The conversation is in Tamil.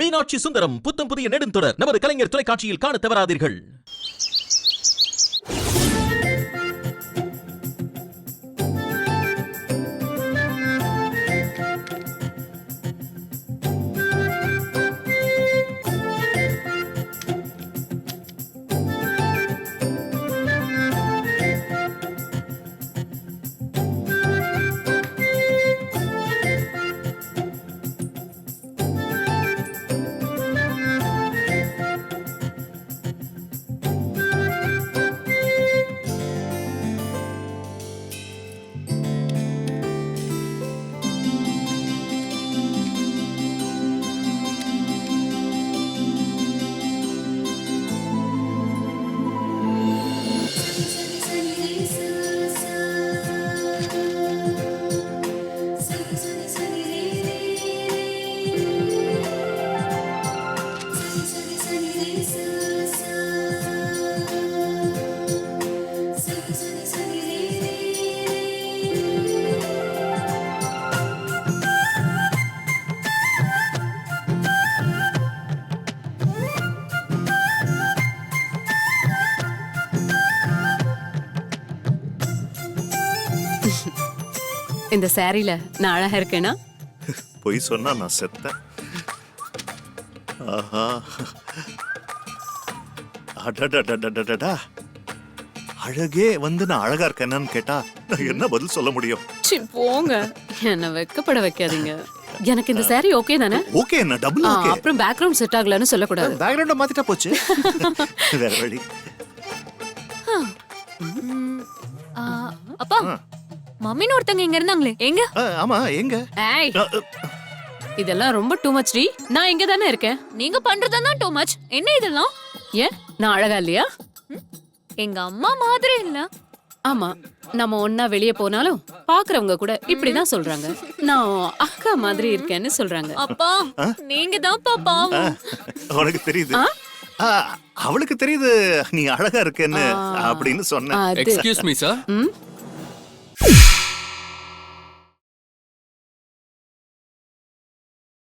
மீனாட்சி சுந்தரம் புத்தம் புதிய நெடுந்தொடர் நமது கலைஞர் தொலைக்காட்சியில் காண தவறாதீர்கள். இந்த சாரில நான் அழகா இருக்கேனா? பொய் சொன்னா நான் செத்தேன். ஆஹா, அடடடடடடா, அழகே வந்து நான் அழகா இருக்கேன்னு கேட்டா நான் என்ன பதில் சொல்ல முடியும்? சி போங்க, என்ன வெக்கப்பட வைக்காதீங்க. எனக்கு இந்த சாரி ஓகே தானே? ஓகே, என்ன டபுள் ஓகே. அப்புறம் பேக்ரவுண்ட் செட் ஆகலன்னு சொல்லக்கூடாது. பேக்ரவுண்ட மாத்திட்டா போச்சு. வேற வழி. அப்பா, மம்மின்னு ஒருத்தங்க இங்க இருந்தாங்களே, எங்க? ஆமா, எங்க? ஏய், இதெல்லாம் ரொம்ப டூ மச் டி. நான் இங்க தானே இருக்கேன். நீங்க பண்றதெல்லாம் டூ மச். என்ன இதெல்லாம்? ஏன் நான் அழகா இல்லையா? எங்க அம்மா மாதிரி இல்ல. ஆமா, நம்ம ஒன்னா வெளியே போனாலும் பாக்குறவங்க கூட இப்படிதான் சொல்றாங்க. நான் அக்கா மாதிரி இருக்கேன்னு சொல்றாங்க. அப்பா, நீங்க தான் பாவம். உனக்கு தெரியுது, அவளுக்கு தெரியுது நீ அழகா இருக்கேன்னு அப்படின்னு சொன்ன. அது எக்ஸ்கியூஸ் மீ சார்,